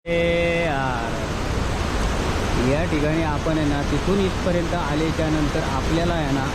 ए यार, या ठिकाणी आपण आहे ना तिथून इथपर्यंत आल्याच्या नंतर आपल्याला आहे ना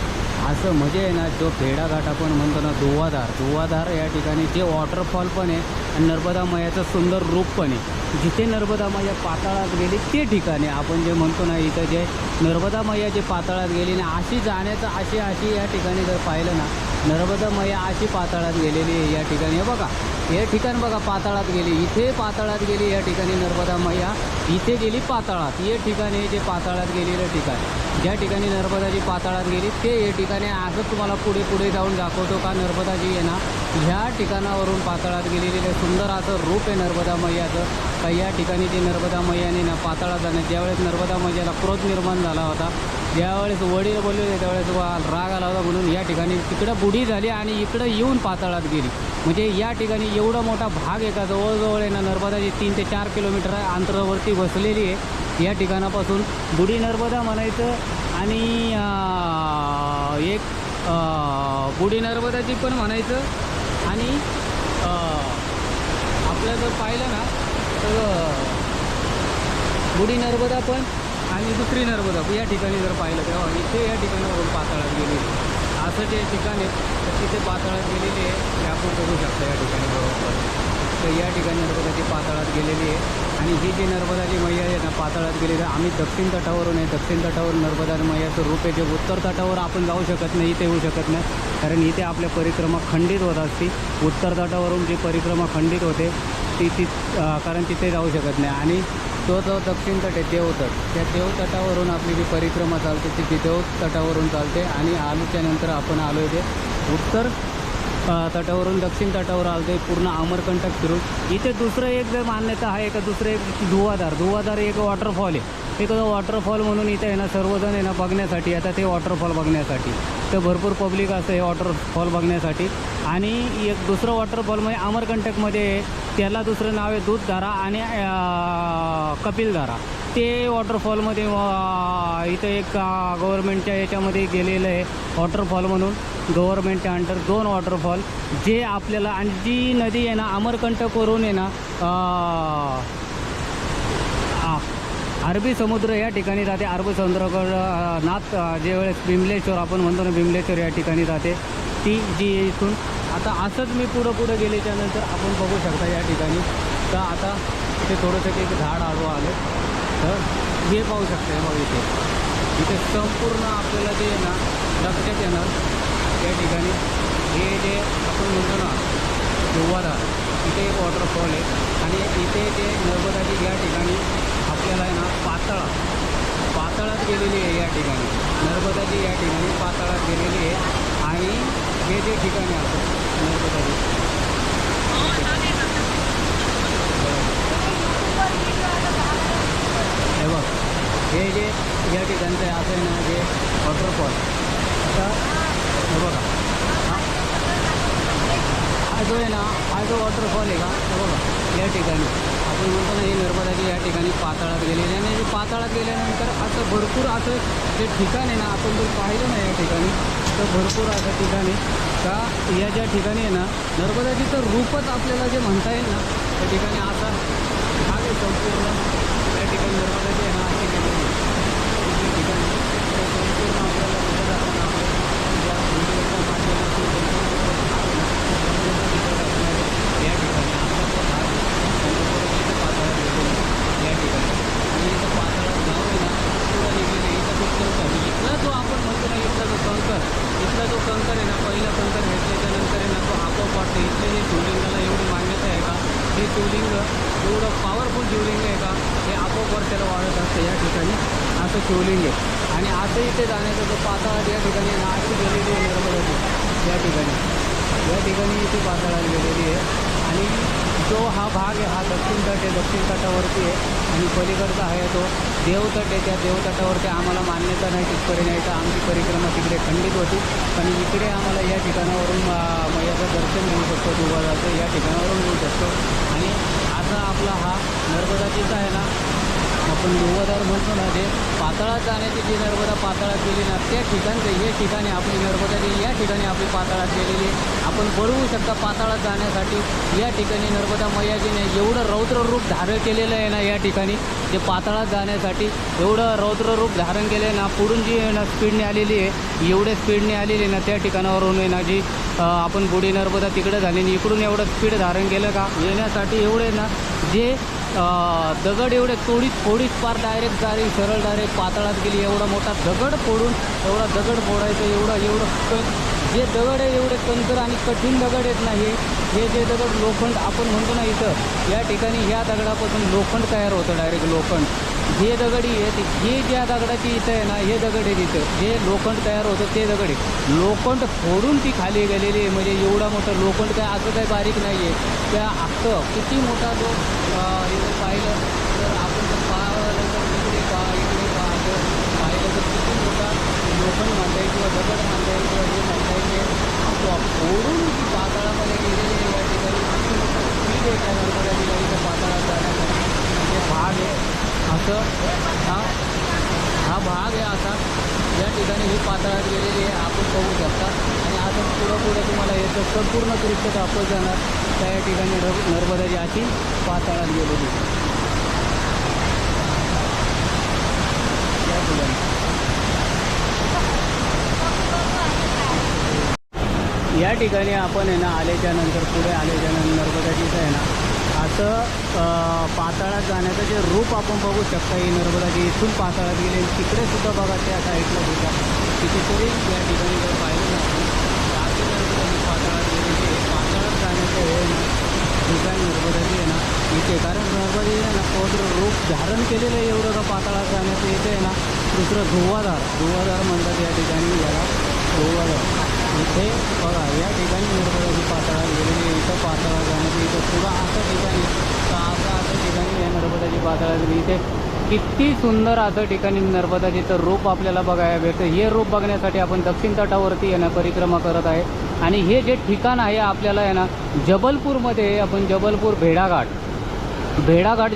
असं म्हणजे आहे ना जो भेडाघाट आपण म्हणतो ना धुवाधार या ठिकाणी जे वॉटरफॉल पण आहे आणि नर्मदा मैयाचं सुंदर रूप पण आहे. जिथे नर्मदा मैया पाताळात गेली ते ठिकाणी आपण जे म्हणतो ना इथं जे नर्मदा मैया जे पाताळात गेली ना अशी जाण्याचं अशी या ठिकाणी जर पाहिलं ना नर्मदा मैया अशी पाताळात गेलेली आहे. या ठिकाणी हे बघा, हे ठिकाण बघा पाताळात गेली, इथे पाताळात गेली या ठिकाणी नर्मदा मैया, इथे गेली पाताळात. हे ठिकाणी जे पाताळात गेलेलं ठिकाण, ज्या ठिकाणी नर्मदाजी पाताळात गेली ते हे ठिकाणी असं तुम्हाला पुढे जाऊन दाखवतो का नर्मदाजी आहे ना ह्या ठिकाणावरून पाताळात गेलेली सुंदर असं रूप आहे नर्मदा मैयाचं. का या ठिकाणी जी नर्मदा मैयाने ना पाताळात जाणे ज्यावेळेस नर्मदा मैयाला क्रोध निर्माण झाला होता, ज्यावेळेस वडील बोलले होते त्यावेळेस राग आला होता म्हणून या ठिकाणी तिकडं बुडी झाली आणि इकडं येऊन पाताळात गेली. म्हणजे या ठिकाणी एवढा मोठा भाग आहे का जवळजवळ आहे ना नर्मदाची 3 ते 4 किलोमीटर अंतरावरती बसलेली आहे. या ठिकाणापासून बुडी नर्मदा म्हणायचं आणि एक बुडी नर्मदाची पण म्हणायचं आणि आपलं जर पाहिलं ना तर बुडी नर्मदा पण आणि दुसरी नर्मदा या ठिकाणी जर पाहिलं तेव्हा इथे या ठिकाणावरून पाताळात गेलेली असं जे ठिकाण आहे तर तिथे पाताळात गेलेली आहे हे आपण बघू शकता या ठिकाणी बरोबर. तर या ठिकाणी नर्मदाची पाताळात गेलेली आहे आणि ही जी नर्मदाची मैया आहे ना पाताळात गेलेली आहे. आम्ही दक्षिण तटावरून आहे, दक्षिण तटावरून नर्मदा मैयाचं रूप आहे. जे उत्तर तटावर आपण जाऊ शकत नाही, इथे येऊ शकत नाही कारण इथे आपल्या परिक्रमा खंडित होत असते. उत्तर तटावरून जी परिक्रमा खंडित होते ती कारण तिथे जाऊ शकत नाही. आणि तो जो दक्षिण तट आहे देवतट, त्या देवतटावरून आपली जी परिक्रमा चालते ती देव तटावरून चालते आणि आलोच्यानंतर आपण आलो आहे ते उत्तर तटावरून दक्षिण तटावर आलो ते पूर्ण अमरकंटक फिरून. इथे दुसरं एक जर मान्यता आहे का दुसरं एक धुवाधार एक वॉटरफॉल आहे. एक वॉटरफॉल म्हणून इथे आहे ना सर्वजण आहे ना बघण्यासाठी आता ते वॉटरफॉल बघण्यासाठी तर भरपूर पब्लिक असतं हे वॉटरफॉल बघण्यासाठी. आणि एक दुसरं वॉटरफॉल म्हणजे अमरकंटकमध्ये त्याला दुसरं नाव आहे दूधधारा आणि कपिलधारा. ते वॉटरफॉलमध्ये इथं एक गव्हर्मेंटच्या याच्यामध्ये गेलेलं आहे वॉटरफॉल म्हणून गव्हर्मेंटच्या अंडर 2 वॉटरफॉल जे आपल्याला. आणि जी नदी आहे ना अमरकंटकवरून आहे ना अरबी समुद्र या ठिकाणी जाते. अरबी समुद्राकडं नाथ जे वेळेस बिमलेश्वर आपण म्हणतो ना बिमलेश्वर या ठिकाणी जाते ती जी इथून. आता असंच मी पुढं गेल्याच्यानंतर आपण बघू शकता या ठिकाणी तर आता इथे थोडंसं एक झाड आडवं आलं तर हे पाहू शकता. मग इथे संपूर्ण आपल्याला जे आहे ना लक्षात येणार या ठिकाणी हे जे आपण म्हणतो ना धुवाधार इथे एक वॉटरफॉल आहे आणि इथे जे नर्मदाची या ठिकाणी आपल्याला आहे ना पाताळात गेलेली आहे. या ठिकाणी नर्मदाची या ठिकाणी पाताळात गेलेली आहे आणि हे जे ठिकाणी आपण नर्मदाची हे बघ हे जे या ठिकाणचं आहे असं आहे ना जे वॉटरफॉल आता हे बघा हा जो आहे ना हा जो वॉटरफॉल आहे का हे बघा या ठिकाणी आपण म्हणतो ना ही नर्मदाची या ठिकाणी पाताळात गेलेली आहे. आणि पाताळात गेल्यानंतर असं भरपूर असं जे ठिकाण आहे ना आपण जर पाहिलं ना या ठिकाणी तर भरपूर असं ठिकाणी का या ज्या ठिकाणी आहे ना नर्मदाची तर रूपच आपल्याला जे म्हणता येईल ना त्या ठिकाणी असा भाग आहे संपूर्ण या ठिकाणी नर्मदाची आहे ना अशी गेलेली आहे ठिकाणी संपूर्ण आपल्याला बघत आपण या व्हिडिओच्या माध्यमातून या ठिकाणी पाताळात गेलेली या ठिकाणी. आणि इथं पाताळात जाऊ आहे ना पुढं निघलेले इथं तो कंकर इथला जो आपण म्हणतो ना इथला जो कंकर आहे ना पहिला कंकर घेतल्याच्यानंतर आहे ना तो आपोआप वाटतं. इथले जे शिवलिंगाला एवढी मान्यता आहे का हे शिवलिंग एवढं पॉवरफुल शिवलिंग आहे का हे आपोआप वर्षाला वाढत असतं या ठिकाणी असं शिवलिंग आहे. आणि असं इथे जाण्याचा जो पाताळात या ठिकाणी अशी गेलेली आहे नर्मदाची या ठिकाणी इथे पाताळात गेलेली आहे. आणि जो हा भाग आहे हा दक्षिण तट आहे, दक्षिण तटावरती आहे आणि पलीकडचा आहे तो देवतट आहे. त्या देवतटावरती आम्हाला मान्यता नाही तिथपर्यंत यायचं, आमची परिक्रमा तिकडे खंडित होती आणि इकडे आम्हाला या ठिकाणावरून मैयाचं दर्शन घेऊ शकतो या ठिकाणावरून घेऊ शकतो. आणि असा आपला हा नर्मदाजीचा आहे ना आपण लोवादार म्हणतो ना, ते पाताळात जाण्याची जी नर्मदा पाताळात गेली ना, त्या ठिकाणचं हे ठिकाणी आपली नर्मदा जी या ठिकाणी आपली पाताळात गेलेली आपण बघू शकता. पाताळात जाण्यासाठी या ठिकाणी नर्मदा मैयाजीने एवढं रौद्र रूप धारण केलेलं आहे ना, या ठिकाणी जे पाताळात जाण्यासाठी एवढं रौद्र रूप धारण केलं आहे ना, पुढून जी आहे ना स्पीडने आलेली आहे, एवढ्या स्पीडने आलेली आहे ना, त्या ठिकाणावरून आहे ना जी आपण बुढी नर्मदा तिकडे झाली आणि इकडून एवढं स्पीड धारण केलं का येण्यासाठी एवढे ना जे दगड एवढे फोडीत पार डायरेक्ट सरळ डायरेक्ट पाताळात गेली. एवढा मोठा दगड फोडून एवढा दगड फोडायचं एवढं जे दगड आहे एवढे कंकर आणि कठीण दगड आहेत ना, हे जे दगड लोखंड आपण म्हणतो ना, इथं या ठिकाणी ह्या दगडापासून लोखंड तयार होतं, डायरेक्ट लोखंड. हे दगडी आहे हे ज्या दगडाची इथं आहे ना, हे दगड आहे तिथं जे लोखंड तयार होतं ते दगड आहे. लोखंड फोडून ती खाली गेलेली आहे. म्हणजे एवढा मोठा लोखंड काय असं काही बारीक नाही आहे. त्या अख्खं किती मोठा जो इथं पाहिलं तर आपण जर पाहिलं तर इकडे असं पाहिलं तर किती मोठा लोखंड म्हणता येईल किंवा दगड म्हणता येईल किंवा हे म्हणता येईल फोडून ती पाताळामध्ये गेलेली आहे. या ठिकाणी किती मोठं स्पीड आहे त्या नर्मदा इथं पाताळात जाण्यासाठी म्हणजे भाग आहे असं हा भाग आहे असा या ठिकाणी ही पाताळात गेलेली आहे आपण बघू शकता. आणि आता पुढं तुम्हाला याचं संपूर्ण दृश्य दाखवत जाणार. त्या ठिकाणी नर्मदा जी अशी पाताळात गेलेली या ठिकाणी. या ठिकाणी आपण आहे ना आल्याच्यानंतर पुढे आल्याच्यानंतर नर्मदाजीचं आहे ना असं पाताळात जाण्याचं जे रूप आपण बघू शकता. ही नर्मदाजी इथून पाताळात गेली तिकडे सुद्धा बघा त्या साईडला सुद्धा कितीतरी या ठिकाणी जर पाहिलं ना अशी नर्मदाजी पाताळात गेलेली आहे. पाताळात जाण्याचं हे ना ठिकाण नर्मदाजी आहे ना इथे, कारण नर्मदाजी आहे ना पौद्र रूप धारण केलेलं आहे एवढं का पाताळात जाण्याचं. इथे आहे ना दुसरं धुवाधार म्हणतात या ठिकाणी याला धुवाधार. इथे बघा या ठिकाणी नर्मदाजी पाताळात गेलेली आहे. इथं पाताळात जाण्याचं इथं पुढं असं ठिकाणी असं ठिकाणी या नर्मदाजी पाताळात गेली. इथे किती सुंदर असं ठिकाणी नर्मदाजीचं रूप आपल्याला बघायला भेटतं. हे रूप बघण्यासाठी आपण दक्षिण तटावरती आहे ना परिक्रमा करत आहे. आणि हे जे ठिकाण आहे आपल्याला आहे ना जबलपूरमध्ये आपण जबलपूर भेडाघाट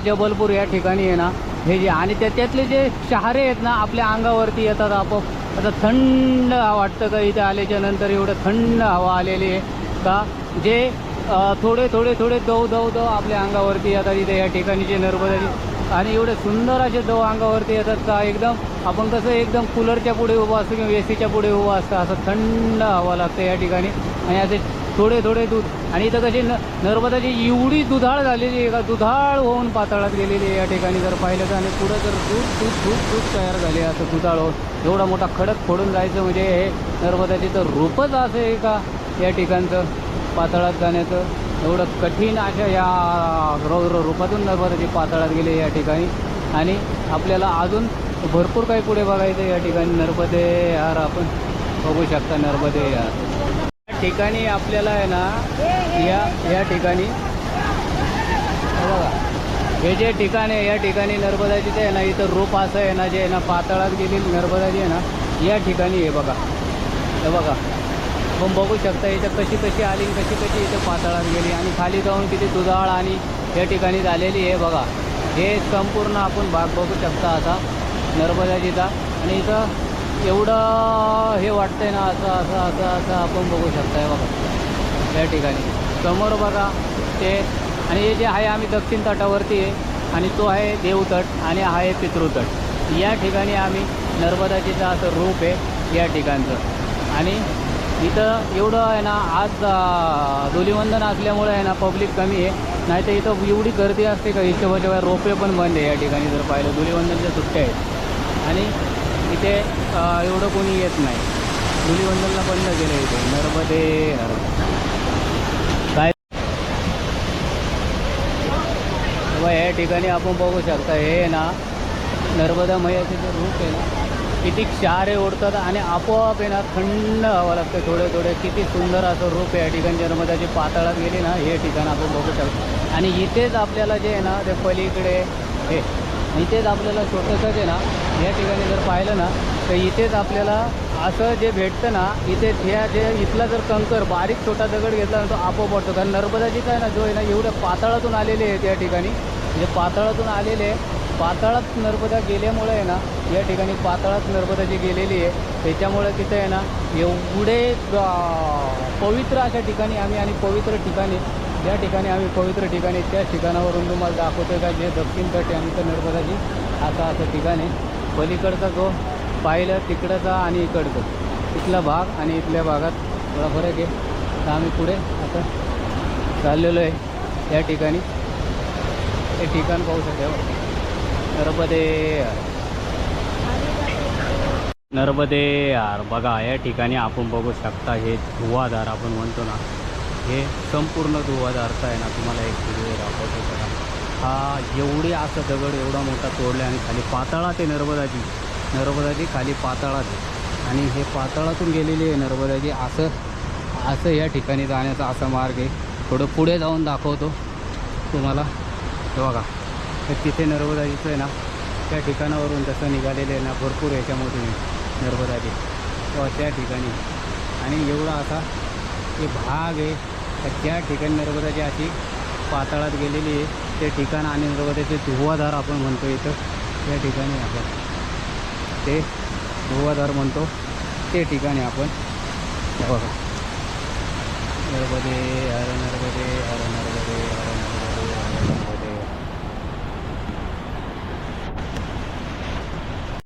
जबलपूर या ठिकाणी आहे ना हे जे आणि त्यातले जे शहारे आहेत ना आपल्या अंगावरती येतात आपोआप. आता थंड वाटतं का इथे आल्याच्या नंतर एवढं थंड हवा आलेली आहे का जे थोडे दव आपल्या अंगावरती येतात इथे या ठिकाणी जे नर्मदाजी. आणि एवढे सुंदर असे दव अंगावरती येतात का एकदम आपण कसं एकदम कूलरच्या पुढे उभं असतं किंवा ए सीच्या पुढे उभं असतं असं थंड हवा लागतं या ठिकाणी. आणि असे थोडे दूध आणि इथं कशी नर्मदाची एवढी दुधाळ झालेली आहे का दुधाळ होऊन पाताळात गेलेली आहे या ठिकाणी जर पाहिलं तर. आणि पुढं जर दूध तयार झाले असं दुधाळ होऊन एवढा मोठा खडक फोडून जायचं म्हणजे हे नर्मदाची तर रूपच असं आहे का या ठिकाणचं पाताळात जाण्याचं. एवढं कठीण अशा या रौद्र रूपातून नर्मदाची पाताळात गेली या ठिकाणी. आणि आपल्याला अजून भरपूर काही पुढे बघायचं या ठिकाणी. नर्मदे यार आपण बघू शकता नर्मदे यार ठिकाणी आपल्याला आहे ना या ठिकाणी बघा हे जे ठिकाण आहे या ठिकाणी नर्मदाची ते आहे ना इथं रूप असं आहे ना जे आहे ना पाताळात गेलेली नर्मदाजी आहे ना या ठिकाणी आहे बघा. हे बघा आपण बघू शकता इथं कशी आली कशी इथं पाताळात गेली आणि खाली जाऊन किती दुधाळ आणि या ठिकाणी झालेली आहे बघा. हे संपूर्ण आपण भाग बघू शकता असा नर्मदाजीचा. आणि इथं एवढं हे वाटतंय ना असं आपण बघू शकताय बघा या ठिकाणी समोर बघा ते. आणि हे जे आहे आम्ही दक्षिण तटावरती आहे आणि तो आहे देवतट आणि हा आहे पितृतट. या ठिकाणी आम्ही नर्मदाजीचं असं रूप आहे या ठिकाणचं. आणि इथं एवढं आहे ना आज धुलीवंदन असल्यामुळे आहे ना पब्लिक कमी आहे. नाही तर इथं एवढी गर्दी असते का हिशोबाच्या रोपवे पण बंद आहे या ठिकाणी जर पाहिलं. धुलीवंदनच्या सुट्ट्या आहेत आणि इथे एवढं कोणी येत नाही. धुलीवंदनला बंद केलं इथे नर्मदे काय या ठिकाणी आपण बघू शकता. हे ना नर्मदा मैयाचे जे रूप आहे ना किती क्षारे ओढतात आणि आपोआप आहे ना थंड हवा लागते थोडे किती सुंदर असं रूप आहे या ठिकाणी. नर्मदाची पाताळात गेली ना हे ठिकाण आपण बघू शकतो. आणि इथेच आपल्याला जे आहे ना ते पलीकडे हे इथेच आपल्याला छोटंसं आहे ना या ठिकाणी जर पाहिलं ना तर इथेच आपल्याला असं जे भेटतं ना इथे ह्या जे इथला जर कंकर बारीक छोटा दगड घेतला ना तो आपोआप वाटतो. कारण नर्मदाची काय ना जो आहे ना एवढ्या पाताळातून आलेले आहेत या ठिकाणी म्हणजे पाताळातून आलेले पाताळात नर्मदा गेल्यामुळे आहे ना, या ठिकाणी पाताळात नर्मदा जी गेलेली आहे त्याच्यामुळे तिथे आहे ना एवढे पवित्र अशा ठिकाणी आम्ही आणि पवित्र ठिकाणी ज्या ठिकाणी आम्ही पवित्र ठिकाणी त्या ठिकाणावरून तुम्हाला दाखवतो का जे दक्षिण तट आहे आमचं नर्मदाची असं ठिकाण आहे. पलीकडचा जो पाहिलं तिकडचा आणि इकडचं इथला भाग आणि इथल्या भागात थोडा फरक आहे. तर आम्ही पुढे आता चाललेलो आहे या ठिकाणी. हे ठिकाण पाहू शकतो नर्मदे यार बघा. या ठिकाणी आपण बघू शकता हे धुवाधार आपण म्हणतो ना, हे संपूर्ण धुवाधारचा आहे ना. तुम्हाला एक व्हिडिओ दाखवतो बघा. हा एवढी असं दगड एवढा मोठा तोडला आणि खाली पाताळात आहे नर्मदाची खाली पाताळात आहे आणि हे पाताळातून गेलेली आहे नर्मदाची. असं या ठिकाणी जाण्याचा असा मार्ग आहे. थोडं पुढे जाऊन दाखवतो तुम्हाला. हे बघा तर तिथे नर्मदाजीचं आहे ना त्या ठिकाणावरून तसं निघालेलं आहे ना भरपूर याच्यामधून नर्मदाजी तेव्हा त्या ठिकाणी आणि एवढा असा हे भाग आहे. तर त्या ठिकाणी नर्मदाची अशी पाताळात गेलेली आहे ते ठिकाण आणि नर्मदेचे धुवाधार आपण म्हणतो इथं. त्या ठिकाणी आपण ते धुवाधार म्हणतो ते ठिकाणी आपण बघा. नर्मदे हर नर्मदे हर नर्मदे हर